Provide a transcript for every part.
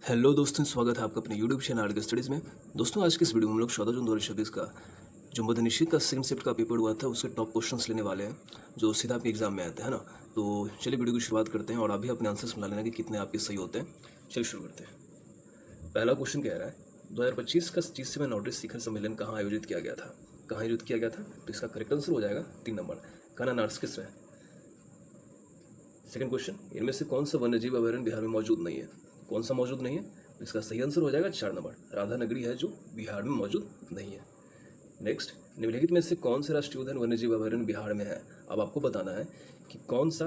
Hello दोस्तों, स्वागत है आपका अपने यूट्यूब चैनल आर्ट स्टडीज़ में। दोस्तों, आज के इस वीडियो में हम लोग 14 जून 2026 का जो मध्य निषेध का सेकंड शिफ्ट का पेपर हुआ था उसके टॉप क्वेश्चंस लेने वाले हैं जो सीधा आपके एग्जाम में आते हैं ना। तो चलिए वीडियो की शुरुआत करते हैं और आप भी अपने आंसर्स मिला लेना कि कितने आपके सही होते हैं। चलिए शुरू करते हैं। पहला क्वेश्चन कह रहा है 2025 का 30वें नॉर्डिक शिखर सम्मेलन कहाँ आयोजित किया गया था? कहाँ आयोजित किया गया था? तो इसका करेक्ट आंसर हो जाएगा 3 नंबर, कानानार्स्किस में। सेकंड क्वेश्चन, इनमें से कौन सा वन्यजीव अभयारण्य बिहार में मौजूद नहीं है? कौन सा मौजूद नहीं है? इसका सही आंसर हो जाएगा 4 नंबर, राधानगरी है जो बिहार में मौजूद नहीं है। नेक्स्ट, निम्नलिखित में से कौन से राष्ट्रीय उद्यान वन्यजीव अभयारण्य बिहार में है? अब आपको बताना है कि कौन सा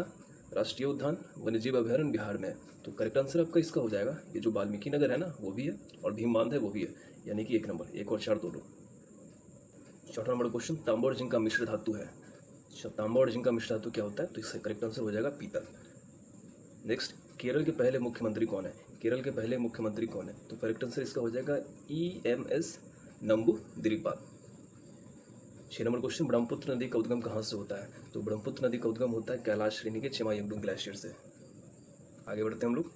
राष्ट्रीय उद्यान वन्यजीव अभयारण्य बिहार में है। तो करेक्ट आंसर आपका इसका हो जाएगा ये जो वाल्मीकि नगर है ना वो भी है और भीमबांध है वो भी है, यानी कि 1 नंबर, 1 और 4 दोनों। चौथा नंबर क्वेश्चन, तांबा और जिंक का मिश्र धातु है। तांबा और जिंक का मिश्र धातु क्या होता है? तो इसका करेक्ट आंसर हो जाएगा पीतल। नेक्स्ट, केरल के पहले मुख्यमंत्री कौन है? केरल के पहले मुख्यमंत्री कौन है? तो करेक्ट आंसर इसका हो जाएगा EMS नंबूदिरिपा। 6 नंबर क्वेश्चन, ब्रह्मपुत्र नदी का उद्गम कहाँ से होता है? तो ब्रह्मपुत्र नदी का उद्गम होता है कैलाश श्रेणी के चिमायंगडू ग्लेशियर से। आगे बढ़ते हैं हम लोग।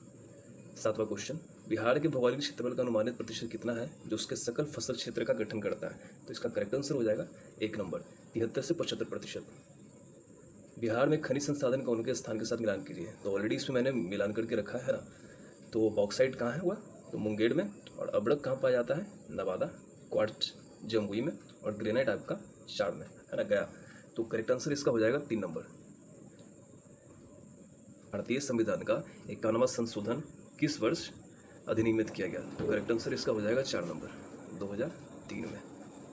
7वां क्वेश्चन, बिहार के भौगोलिक क्षेत्रफल का अनुमानित प्रतिशत कितना है जो उसके सकल फसल क्षेत्र का गठन करता है? तो इसका करेक्ट आंसर हो जाएगा 1 नंबर, 73 से 75%। बिहार में खनिज संसाधन का उनके स्थान के साथ मिलान कीजिए। तो ऑलरेडी इसमें मैंने मिलान करके रखा है ना। तो बॉक्साइट कहाँ है हुआ? तो मुंगेर में। और अबड़क कहाँ पाया जाता है? नवादा। क्वार्ट्ज जमुई में। और ग्रेनाइट आपका चार में है ना, गया। तो करेक्ट आंसर इसका हो जाएगा 3 नंबर। भारतीय संविधान का 51वां संशोधन किस वर्ष अधिनियमित किया गया? तो करेक्ट आंसर इसका हो जाएगा 4 नंबर, 2003 में।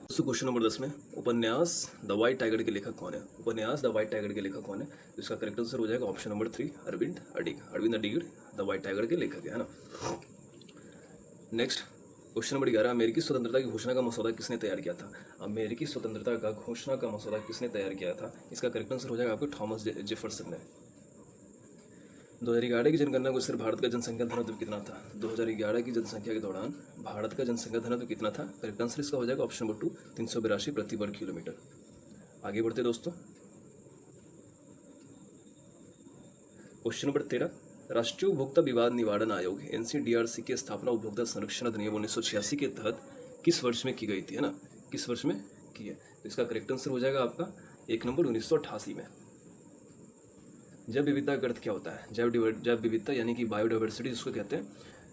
दोस्तों, क्वेश्चन नंबर 10 में, उपन्यास द व्हाइट टाइगर के लेखक कौन है? उपन्यास द व्हाइट टाइगर के लेखक कौन है? तो इसका करेक्ट आंसर हो जाएगा ऑप्शन नंबर 3, अरविंद अडिग। अरविंद अडिग द व्हाइट टाइगर के लेखक है ना। नेक्स्ट, क्वेश्चन नंबर 11, अमेरिकी स्वतंत्रता की घोषणा का मसौदा किसने तैयार किया था? अमेरिकी स्वतंत्रता का घोषणा का मसौदा किसने तैयार किया था? इसका करेक्ट आंसर हो जाएगा आपको थॉमस जेफरसन ने। 2011 की जनगणना को सिर्फ भारत का जनसंख्या घनत्व कितना था? 2011 की जनसंख्या के दौरान भारत का जनसंख्या घनत्व कितना था? करेक्ट आंसर इसका हो जाएगा ऑप्शन नंबर 2, 382 प्रति वर्ग किलोमीटर। आगे बढ़ते दोस्तों। क्वेश्चन नंबर 13, राष्ट्रीय उपभोक्ता विवाद निवारण आयोग NCDRC की स्थापना उपभोक्ता संरक्षण अधिनियम 1986 के तहत किस वर्ष में की गई थी, है ना? किस वर्ष में की है? तो इसका करेक्ट आंसर हो जाएगा आपका 1 नंबर, 1988 में। जैव विविधता का अर्थ क्या होता है? जैव विविधता यानी कि बायोडाइवर्सिटी जिसको कहते हैं।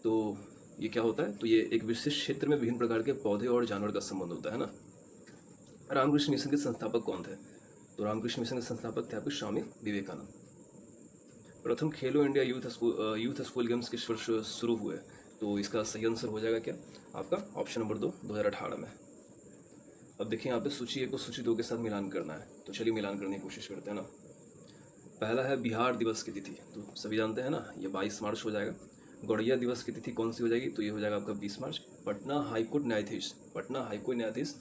तो ये क्या होता है? तो ये एक विशेष क्षेत्र में विभिन्न प्रकार के पौधे और जानवर का संबंध होता है ना। रामकृष्ण मिशन के संस्थापक कौन थे? तो रामकृष्ण मिशन के संस्थापक थे आपके स्वामी विवेकानंद। प्रथम खेलो इंडिया यूथ स्कूल गेम्स किस वर्ष शुरू हुए? तो इसका सही आंसर हो जाएगा क्या आपका ऑप्शन नंबर 2, 2018 में। अब देखिए यहाँ पे सूची 1 को सूची 2 के साथ मिलान करना है। तो चलिए मिलान करने की कोशिश करते हैं ना। पहला है बिहार दिवस की तिथि, तो सभी जानते हैं ना, ये 22 मार्च हो जाएगा। गौड़िया दिवस की तिथि कौन सी हो जाएगी? तो ये हो जाएगा आपका 20 मार्च। पटना हाईकोर्ट न्यायाधीश, पटना हाईकोर्ट न्यायाधीश,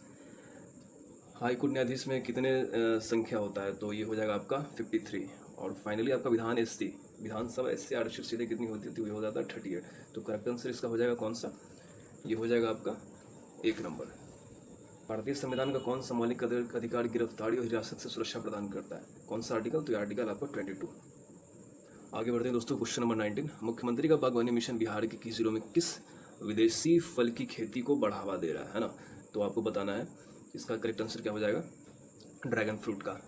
हाईकोर्ट न्यायाधीश में कितने संख्या होता है? तो ये हो जाएगा आपका 53। और फाइनली आपका विधानसभा SC आरक्षित सीटें कितनी होती है? तो ये हो जाता है 38। तो करेक्ट आंसर इसका हो जाएगा कौन सा? ये हो जाएगा आपका 1 नंबर। भारतीय संविधान का कौन सा मौलिक अधिकार गिरफ्तारी और हिरासत से सुरक्षा प्रदान करता है? कौन सा आर्टिकल? तो ये आर्टिकल आपका 22। आगे बढ़ते हैं दोस्तों। क्वेश्चन नंबर 19, मुख्यमंत्री का बागवानी मिशन बिहार के किस जिलों में किस विदेशी फल की खेती को बढ़ावा दे रहा है ना? तो आपको बताना है इसका करेक्ट आंसर क्या हो जाएगा, ड्रैगन फ्रूट का।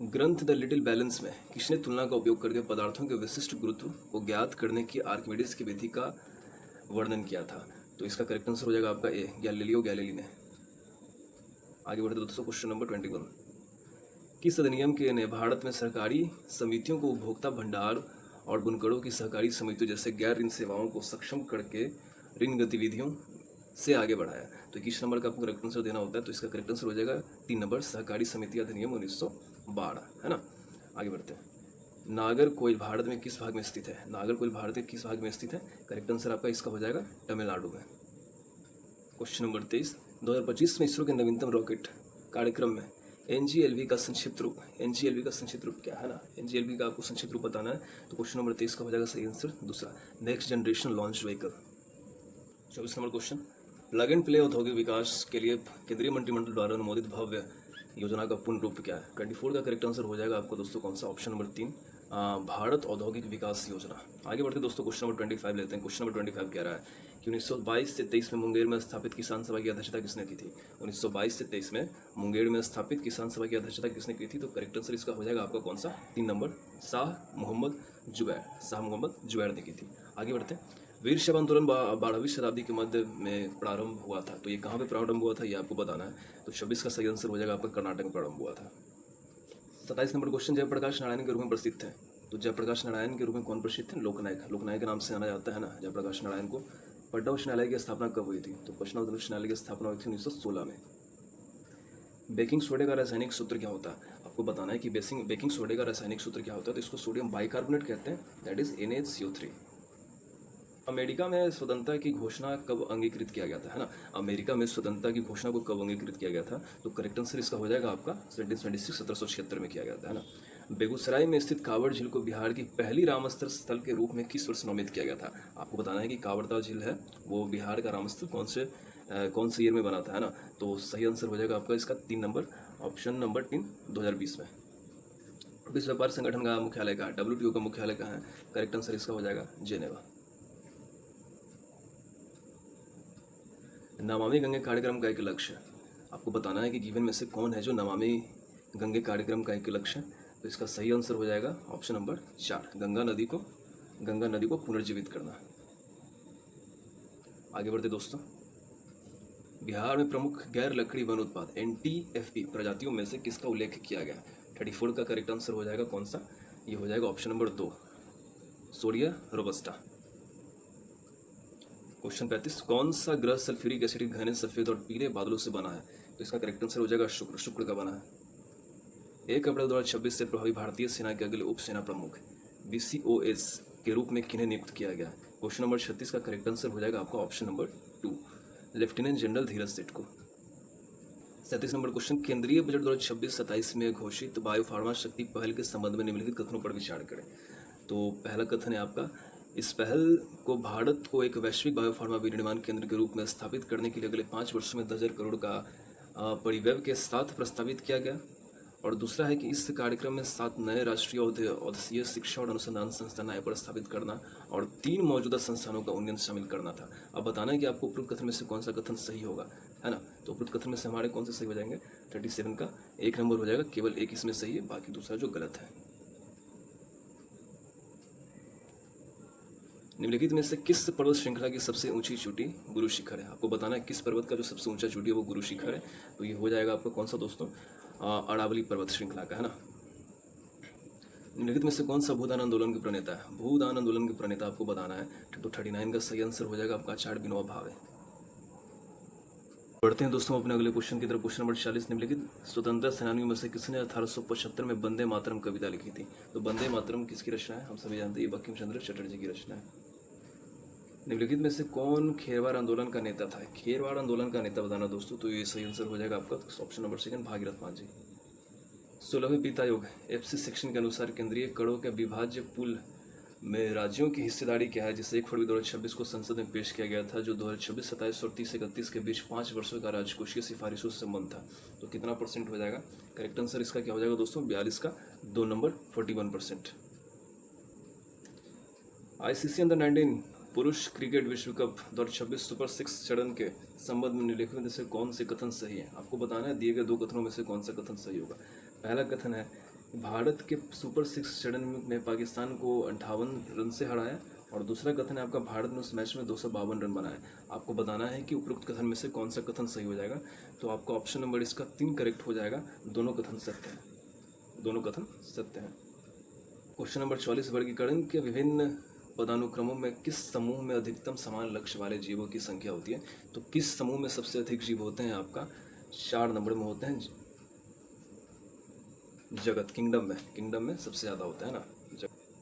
ग्रंथ द लिटिल बैलेंस में किसने तुलना का उपयोग करके पदार्थों के विशिष्ट गुरुत्व को ज्ञात करने की आर्किमिडीज की विधि का वर्णन किया था? तो इसका करेक्ट आंसर हो जाएगा आपका ए, गैलीलियो गैलीली ने। आगे बढ़ते दोस्तों। क्वेश्चन नंबर 21, किस अधिनियम के ने भारत में सरकारी समितियों को उपभोक्ता भंडार और बुनकरों की सहकारी समितियों जैसे गैर ऋण सेवाओं को सक्षम करके ऋण गतिविधियों से आगे बढ़ाया? तो किस नंबर का आपको करेक्ट आंसर देना होता है? तो इसका करेक्ट आंसर हो जाएगा 3 नंबर, सहकारी समिति अधिनियम 1912, है ना। आगे बढ़ते हैं। नागरकोइल भारत में किस भाग में स्थित है? नागरकोइल भारत के किस भाग में स्थित है? करेक्ट आंसर आपका इसका हो जाएगा तमिलनाडु में। क्वेश्चन नंबर 23, 2025 में इसरो के नवीनतम रॉकेट कार्यक्रम में NGLV का संक्षिप्त रूप, NGLV का संक्षिप्त रूप क्या है ना? NGLV का आपको संक्षिप्त रूप बताना है। तो क्वेश्चन नंबर 23 का हो जाएगा सही आंसर दूसरा, next generation launch vehicle. 24 number question, plug and play औद्योगिक विकास के लिए केंद्रीय मंत्रिमंडल द्वारा अनुमोदित भव्य योजना का पूर्ण रूप क्या है? 24 का करेक्ट आंसर हो जाएगा आपको दोस्तों कौन सा? ऑप्शन नंबर 3, भारत औद्योगिक विकास योजना। आगे बढ़ते दोस्तों, क्वेश्चन नंबर 25 लेते हैं। क्वेश्चन नंबर 25 कह रहा है कि 1922 से 23 में मुंगेर में स्थापित किसान सभा की अध्यक्षता किसने की थी? 1922 से 23 में मुंगेर में स्थापित किसान सभा की अध्यक्षता किसने की थी? तो करेक्ट आंसर इसका हो जाएगा आपका कौन सा? 3 नंबर, शाह मोहम्मद जुबैर। शाह मोहम्मद जुबैर ने की थी। आगे बढ़ते हैं। वीर शैव आंदोलन 12वीं शताब्दी के मध्य में प्रारंभ हुआ था, तो ये कहाँ पे प्रारंभ हुआ था ये आपको बताना है। तो 26 का सही आंसर हो जाएगा आपका कर्नाटक में प्रारंभ हुआ था। 27 नंबर क्वेश्चन, जयप्रकाश नारायण के रूप में प्रसिद्ध थे। तो जयप्रकाश नारायण के रूप में कौन प्रसिद्ध थे? लोकनायक। लोकनायक के नाम से जाना जाता है ना जयप्रकाश नारायण को। पटना उच्च न्यायालय की स्थापना कब हुई थी? तो पटना उच्च न्यायालय की स्थापना हुई थी 1916 में। बेकिंग सोडे का रासायनिक सूत्र क्या होता है? आपको बताना है कि बेकिंग सोडे का रासायनिक सूत्र क्या होता है। तो इसको सोडियम बाइकार्बोनेट कहते हैं, दैट इज NaCO3। अमेरिका में स्वतंत्रता की घोषणा कब अंगीकृत किया गया था, है ना? अमेरिका में स्वतंत्रता की घोषणा को कब अंगीकृत किया गया था? तो करेक्ट आंसर इसका हो जाएगा आपका 1776 में किया गया था, है ना? बेगूसराय में स्थित कांवड़ झील को बिहार की पहली रामस्थल स्थल के रूप में किस वर्ष नामित किया गया था? आपको बताना है कि कांवड़ताल झील है वो बिहार का रामस्थल कौन से ईयर में बना था, है ना? तो सही आंसर हो जाएगा आपका इसका 3 नंबर, ऑप्शन नंबर 3, 2020 में। विश्व व्यापार संगठन का मुख्यालय कहाँ है? WTO का मुख्यालय कहाँ है? करेक्ट आंसर इसका हो जाएगा जेनेवा। नमामि गंगे कार्यक्रम का एक लक्ष्य है। आपको बताना है कि गिवन में से कौन है जो नमामि गंगे कार्यक्रम का एक लक्ष्य है। तो इसका सही आंसर हो जाएगा ऑप्शन नंबर 4, गंगा नदी को पुनर्जीवित करना। आगे बढ़ते दोस्तों। बिहार में प्रमुख गैर लकड़ी वन उत्पाद NTFP प्रजातियों में से किसका उल्लेख किया गया? 34 का करेक्ट आंसर हो जाएगा कौन सा? ये हो जाएगा ऑप्शन नंबर 2, सोडिया रोबस्टा। क्वेश्चन 35, कौन सा ग्रह सल्फ्यूरिक एसिड घने सफेद और पीले बादलों से बना है? तो इसका करेक्ट आंसर हो जाएगा शुक्र। शुक्र का बना है। 1 अप्रैल 2026 से प्रभावी भारतीय सेना के अगले उप सेना प्रमुख BCOS के रूप में किन्हें नियुक्त किया गया? क्वेश्चन नंबर 36 का करेक्ट आंसर हो जाएगा आपका ऑप्शन नंबर 2, लेफ्टिनेंट जनरल धीरज सेठ को। 37 नंबर क्वेश्चन, केंद्रीय बजट 2026-27 में घोषित बायोफार्मा शक्ति पहल के संबंध में निम्नलिखित कथनों पर विचार करें। तो पहला कथन है आपका, इस पहल को भारत को एक वैश्विक बायोफार्मा विनिर्माण केंद्र के रूप में स्थापित करने के लिए अगले 5 वर्षों में 10,000 करोड़ का परिव्यय के साथ प्रस्तावित किया गया। और दूसरा है कि इस कार्यक्रम में 7 नए राष्ट्रीय औषधीय शिक्षा और अनुसंधान संस्थान नए पर स्थापित करना और 3 मौजूदा संस्थानों का उन्नयन शामिल करना था। अब बताना है कि आपको उपरोक्त कथन में से कौन सा कथन सही होगा, है ना? तो उपरोक्त कथन में से हमारे कौन से सही हो जाएंगे? 37 का 1 नंबर हो जाएगा, केवल एक इसमें सही है, बाकी दूसरा जो गलत है। निम्नलिखित में से किस पर्वत श्रृंखला की सबसे ऊंची चोटी गुरु शिखर है? आपको बताना है किस पर्वत का जो सबसे ऊंचा चोटी है वो गुरु शिखर है। तो ये हो जाएगा आपका कौन सा दोस्तों? अरावली पर्वत श्रृंखला का, है ना? निम्नलिखित में से कौन सा भूदान आंदोलन के प्रणेता है? भूदान आंदोलन के प्रणेता आपको बताना है। तो 39 का सही आंसर हो जाएगा आपका आचार्य विनोबा भावे। बढ़ते हैं दोस्तों अपने अगले क्वेश्चन की तरफ। क्वेश्चन नंबर 40, निम्नलिखित स्वतंत्रता सेनानियों में से किसने 1875 में वंदे मातरम कविता लिखी थी? तो वंदे मातरम किसकी रचना है? हम सभी जानते हैं, बंकिम चंद्र चटर्जी की रचना है। निम्नलिखित में से कौन खेरवाड़ आंदोलन का नेता था? खेरवाड़ आंदोलन का नेता बताना दोस्तों। तो ये सही आंसर हो जाएगा आपका ऑप्शन नंबर 2, भागीरथ मान जी। 16वें वित्त आयोग FC सेक्शन के अनुसार केंद्रीय करों के विभाज्य पूल में राज्यों की हिस्सेदारी क्या है, जिसे 1 फरवरी 2026 को संसद में पेश किया गया था, जो 2026-27 और 30-31 के बीच 5 वर्षों का राजकोषीय सिफारिशों से संबंध था? तो कितना परसेंट हो जाएगा? करेक्ट आंसर इसका क्या हो जाएगा दोस्तों? 42 का 2 नंबर, 41%। ICC अंडर-19 पुरुष क्रिकेट विश्व कप 2026 सुपर 6 चरण के संबंध में निम्नलिखित में से कौन से कथन सही है? आपको बताना है दिए गए 2 कथनों में से कौन सा कथन सही होगा। पहला कथन है भारत के सुपर 6 चरण में पाकिस्तान को 58 रन से हराया, और दूसरा कथन है आपका भारत ने उस मैच में 252 रन बनाए। आपको बताना है कि उपरोक्त कथन में से कौन सा कथन सही हो जाएगा। तो आपका ऑप्शन नंबर इसका 3 करेक्ट हो जाएगा। दोनों कथन सत्य हैं, दोनों कथन सत्य हैं। क्वेश्चन नंबर 44, वर्गीकरण के विभिन्न पदानुक्रमों में किस समूह में अधिकतम समान लक्ष्य वाले जीवों की संख्या होती है? तो किस समूह में सबसे अधिक जीव होते हैं? आपका 4 नंबर में होते हैं, जगत किंगडम में सबसे ज़्यादा होता है ना।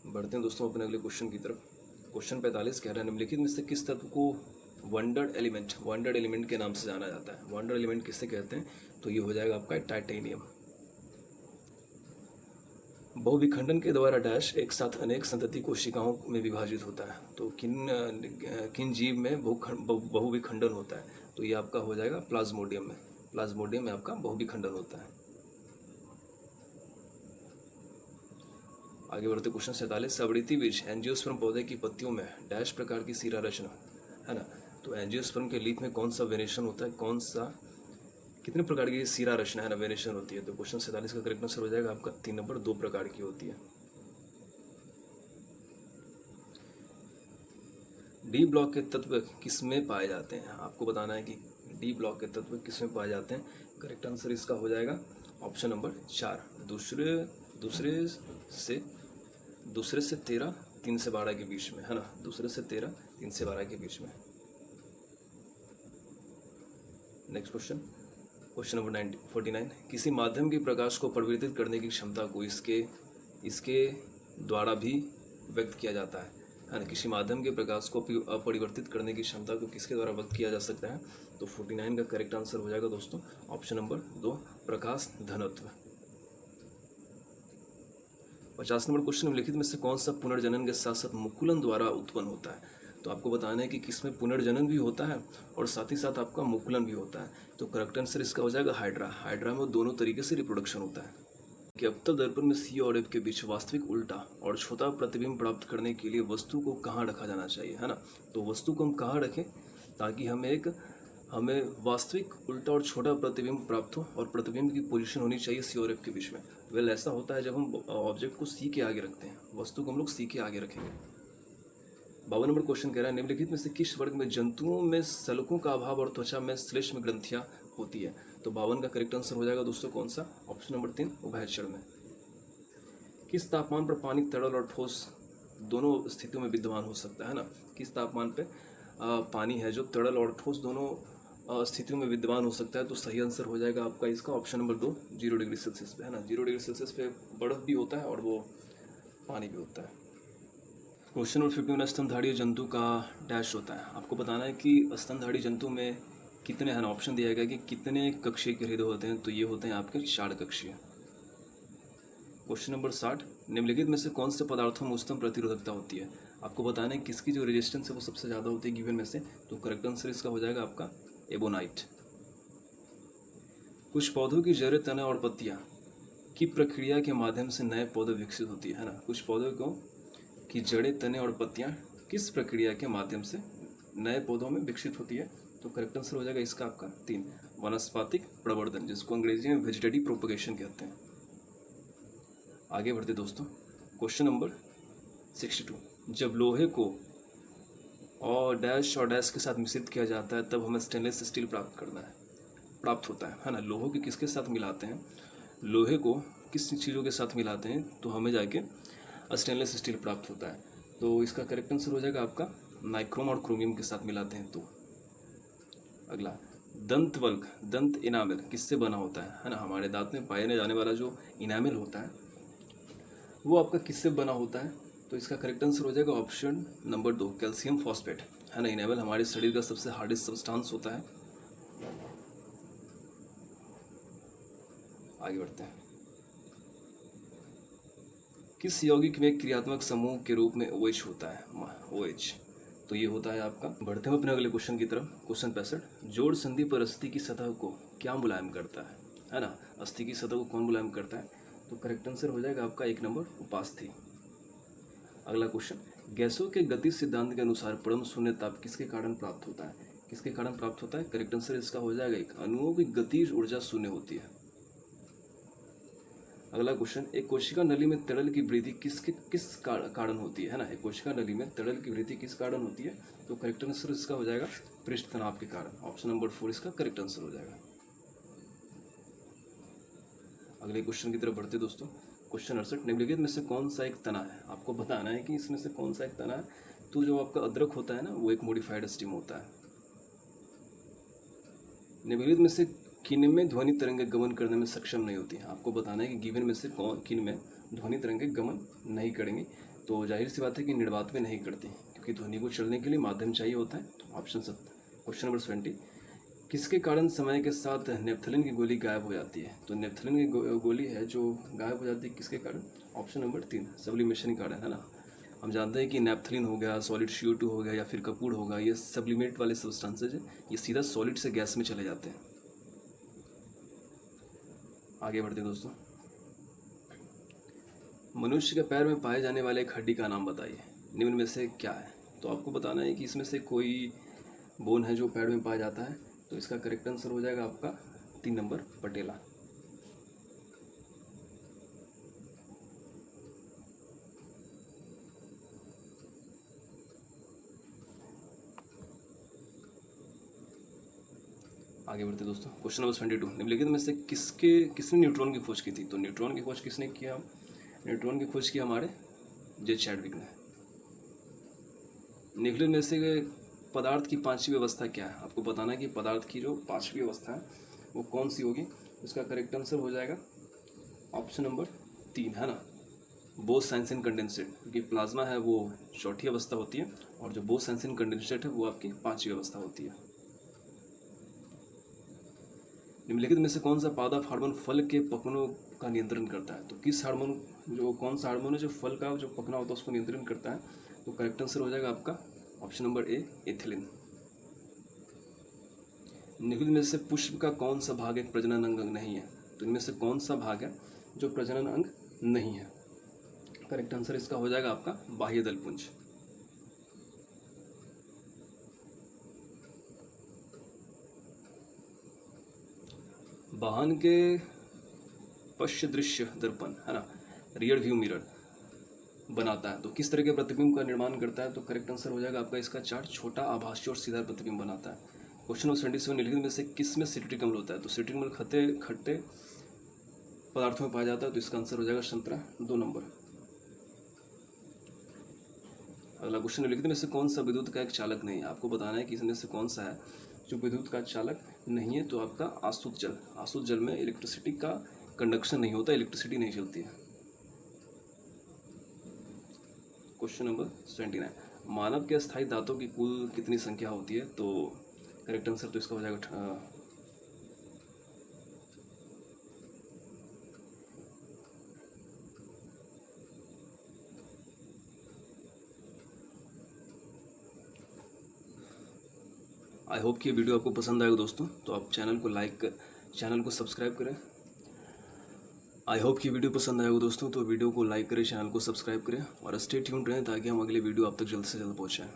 बढ़ते हैं दोस्तों अपने अगले क्वेश्चन की तरफ। क्वेश्चन 45 कह रहा है निम्नलिखित में से किस तत्व को वंडर्ड एलिमेंट के नाम से जाना जाता है? वंडर्ड एलिमेंट किससे कहते हैं? तो ये हो जाएगा आपका टाइटेनियम। बहुविखंडन के द्वारा डैश एक साथ अनेक संतति कोशिकाओं में विभाजित होता है। तो किन जीव में बहुविखंडन होता है? तो ये आपका हो जाएगा प्लाज्मोडियम में आपका बहुविखंडन होता है। आगे बढ़ते क्वेश्चन 47, सवृत्ति बीज एंजियोस्पर्म पौधे की पत्तियों में डैश प्रकार की सीरा रचना, है ना। तो एंजियोस्पर्म के लीफ में कौन सा वेरिएशन होता है, कौन सा कितने प्रकार की सीरा रचना है ना वेरिएशन होती है। तो क्वेश्चन 47 का करेक्ट आंसर हो जाएगा आपका 3 नंबर, 2 प्रकार की होती है। डी ब्लॉक के तत्व किसमें पाए जाते हैं, आपको बताना है कि डी ब्लॉक के तत्व किसमें पाए जाते हैं। करेक्ट आंसर इसका हो जाएगा ऑप्शन नंबर 4, दूसरे से 13, 3 से 12 के बीच में, है ना। दूसरे से 13, 3 से 12 के बीच में। नेक्स्ट क्वेश्चन नंबर 49, किसी माध्यम के प्रकाश को परिवर्तित करने की क्षमता को इसके द्वारा भी व्यक्त किया जाता है ना। किसी माध्यम के प्रकाश को अपरिवर्तित करने की क्षमता को किसके द्वारा व्यक्त किया जा सकता है। तो 49 का करेक्ट आंसर हो जाएगा दोस्तों ऑप्शन नंबर 2, प्रकाश घनत्व। 50 नंबर क्वेश्चन, निम्नलिखित में से कौन सा पुनर्जनन के साथ साथ मुकुलन द्वारा उत्पन्न होता है। तो आपको बताना है कि किसमें पुनर्जनन भी होता है और साथ ही साथ आपका मुकुलन भी होता है। तो करेक्ट आंसर इसका हो जाएगा हाइड्रा में दोनों तरीके से रिप्रोडक्शन होता है। कि अवतल दर्पण में सी और एफ के बीच वास्तविक उल्टा और छोटा प्रतिबिंब प्राप्त करने के लिए वस्तु को कहाँ रखा जाना चाहिए, है ना। तो वस्तु को हम कहाँ रखें ताकि हमें वास्तविक उल्टा और छोटा प्रतिबिंब प्राप्त हो, और प्रतिबिंब की पोजीशन होनी चाहिए सी और एफ के बीच में। ऐसा होता है जब हम ऑब्जेक्ट को सी के आगे रखते हैं, वस्तु को हम लोग सी के आगे रखेंगे। 52 नंबर क्वेश्चन कह रहा है, निम्नलिखित में से किस वर्ग में जंतुओं में सलकों का अभाव और त्वचा में श्लेष्म ग्रंथियां होती है। तो 52 का करेक्ट आंसर हो जाएगा दोस्तों कौन सा, ऑप्शन नंबर 3, उभयचर में। किस तापमान पर पानी तरल और ठोस दोनों स्थितियों में विद्यमान हो सकता है ना। किस तापमान पे पानी है जो तरल और ठोस दोनों स्थितियों में विद्यमान हो सकता है। तो सही आंसर हो जाएगा आपका इसका ऑप्शन नंबर 2, 0 डिग्री सेल्सियस पे, है ना। 0 डिग्री सेल्सियस पे बर्फ भी होता है और वो पानी भी होता है। क्वेश्चन नंबर 51, स्तनधारी जंतु का डैश होता है। आपको बताना है कि स्तनधारी जंतु में कितने, है ना, ऑप्शन दिया गया कि कितने कक्षीय के हृदय होते हैं। तो ये होते हैं आपके 4 कक्षीय। क्वेश्चन नंबर 60, निम्नलिखित में से कौन से पदार्थों में उच्चतम प्रतिरोधकता होती है। आपको बताना है किसकी जो रेजिस्टेंस है वो सबसे ज़्यादा होती है गिवन में से। तो करेक्ट आंसर इसका हो जाएगा आपका एबोनाइट। कुछ पौधों की जड़ें, तने और पत्तियाँ की प्रक्रिया के माध्यम से नए पौधे विकसित होती है ना। कुछ पौधों की जड़ें, तने और पत्तियाँ किस प्रक्रिया के माध्यम से नए पौधों में विकसित होती है। तो करेक्ट आंसर हो जाएगा इसका आपका 3, वनस्पतिक प्रवर्धन, जिसको अंग्रेजी में वेजिटेटिव प्रोपगेशन कहते हैं। आगे बढ़ते दोस्तों, क्वेश्चन नंबर 62, जब लोहे को और डैश के साथ मिश्रित किया जाता है तब हमें स्टेनलेस स्टील प्राप्त होता है ना। लोहे के किसके साथ मिलाते हैं, लोहे को किस चीज़ों के साथ मिलाते हैं तो हमें जाके स्टेनलेस स्टील प्राप्त होता है। तो इसका करेक्ट आंसर हो जाएगा आपका नाइक्रोम और क्रोमियम के साथ मिलाते हैं। तो अगला, दंत इनामिल किससे बना होता है ना। हमारे दांत में पाए जाने वाला जो इनामिल होता है वो आपका किससे बना होता है। तो इसका करेक्ट आंसर हो जाएगा ऑप्शन नंबर 2, कैल्शियम फॉस्फेट, है ना। इनेमल हमारे शरीर का सबसे हार्डेस्ट सब्सटेंस होता है। आगे बढ़ते हैं, किस यौगिक में क्रियात्मक समूह के रूप में OH होता है, OH। तो ये होता है आपका। बढ़ते हैं अपने अगले क्वेश्चन की तरफ। क्वेश्चन 65, जोड़ संधि पर अस्थि की सतह को क्या मुलायम करता है ना। अस्थि की सतह को कौन मुलायम करता है। तो करेक्ट आंसर हो जाएगा आपका 1 नंबर, उपास्थि। अगला क्वेश्चन, गैसों के गति सिद्धांत के अनुसार परम शून्य ताप किसके कारण प्राप्त होता है। किसके कारण प्राप्त होता है। करेक्ट आंसर इसका हो जाएगा 1, अणुओं की गतिज ऊर्जा शून्य होती है। अगला क्वेश्चन, एक कोशिका नली में तरल की वृद्धि किस कारण होती है ना। एक कोशिका नली में तरल की वृद्धि किस कारण होती है। तो करेक्ट आंसर इसका हो जाएगा पृष्ठ तनाव के कारण। ऑप्शन नंबर 4 इसका करेक्ट आंसर हो जाएगा। अगले क्वेश्चन की तरफ बढ़ते दोस्तों। क्वेश्चन 68, निम्नलिखित में से कौन सा एक तना है। आपको बताना है कि इसमें से कौन सा एक तना है। तो जो आपका अदरक होता है ना वो एक मॉडिफाइड स्टीम होता है। निम्नलिखित में से किन में ध्वनि तरंगे गमन करने में सक्षम नहीं होती है। आपको बताना है कि गिवन में से किन में ध्वनि तरंगे गमन नहीं करेंगी। तो जाहिर सी बात है कि निर्वात में नहीं करती, क्योंकि ध्वनि को चलने के लिए माध्यम चाहिए होता है। ऑप्शन सब। क्वेश्चन नंबर 20, किसके कारण समय के साथ नेप्थलीन की गोली गायब हो जाती है। तो नेप्थलीन की गोली है जो गायब हो जाती है किसके कारण। ऑप्शन नंबर 3, सब्लिमेशन के कारण, है ना। हम जानते हैं कि नेप्थलीन हो गया, सॉलिड CO2 हो गया या फिर कपूर होगा, ये सब्लिमेट वाले सब्सटेंसेज है, ये सीधा सॉलिड से गैस में चले जाते हैं। आगे बढ़ते दोस्तों, मनुष्य के पैर में पाए जाने वाले एक हड्डी का नाम बताइए, निम्न में से क्या है। तो आपको बताना है कि इसमें से कोई बोन है जो पैर में पाया जाता है। तो इसका करेक्ट आंसर हो जाएगा आपका 3 नंबर पटेला। आगे बढ़ते दोस्तों, क्वेश्चन नंबर 22, निम्नलिखित में से किसने न्यूट्रॉन की खोज की थी। तो न्यूट्रॉन की खोज किसने किया। न्यूट्रॉन की खोज की हमारे जे चैडविक ने। निम्नलिखित में से पदार्थ की पांचवी अवस्था क्या है। आपको बताना है कि पदार्थ की जो पांचवी अवस्था है वो कौन सी होगी। इसका करेक्ट आंसर हो जाएगा ऑप्शन नंबर 3, है ना, बोस-सैनसन कंडेंसेट। क्योंकि प्लाज्मा है वो चौथी अवस्था होती है और जो बोस-सैनसन कंडेंसेट है वो आपकी पांचवी अवस्था होती है। निम्नलिखित में से कौन सा पादप हार्मोन फल के पकनों का नियंत्रण करता है। तो किस हार्मोन, जो कौन सा हार्मोन है जो फल का जो पकना होता है उसको नियंत्रण करता है। तो करेक्ट आंसर हो जाएगा आपका ऑप्शन नंबर ए, एथिलीन। निम्नलिखित में से पुष्प का कौन सा भाग एक प्रजनन अंग नहीं है। तो इनमें से कौन सा भाग है जो प्रजनन अंग नहीं है। करेक्ट आंसर इसका हो जाएगा आपका बाह्य दलपुंज। वाहन के पश्च दृश्य दर्पण, है ना, रियर व्यू मिरर बनाता है तो किस तरह के प्रतिबिंब का निर्माण करता है। तो करेक्ट आंसर हो जाएगा आपका इसका चार्ट, छोटा, आभासी और सीधा प्रतिबिंब बनाता है। क्वेश्चन नंबर 77, निम्नलिखित में से किस में सिट्रिक अम्ल होता है। तो सिट्रिक अम्ल खट्टे पदार्थों में पाया जाता है। तो इसका आंसर हो जाएगा संतरा, 2 नंबर। अगला क्वेश्चन, निम्नलिखित में से कौन सा विद्युत का एक चालक नहीं है। आपको बताना है कि इसमें से कौन सा है जो विद्युत का चालक नहीं है। तो आपका आसुत जल। आसुत जल में इलेक्ट्रिसिटी का कंडक्शन नहीं होता, इलेक्ट्रिसिटी नहीं चलती है। क्वेश्चन नंबर 79, मानव के अस्थायी दांतों की कुल कितनी संख्या होती है। तो करेक्ट आंसर तो इसका हो जाएगा आई होप कि ये वीडियो आपको पसंद आएगा दोस्तों। तो आप चैनल को सब्सक्राइब करें। आई होप कि वीडियो पसंद आएगा दोस्तों। तो वीडियो को लाइक करें, चैनल को सब्सक्राइब करें और स्टे ट्यून्ड रहें ताकि हम अगले वीडियो आप तक जल्द से जल्द पहुँचाएँ।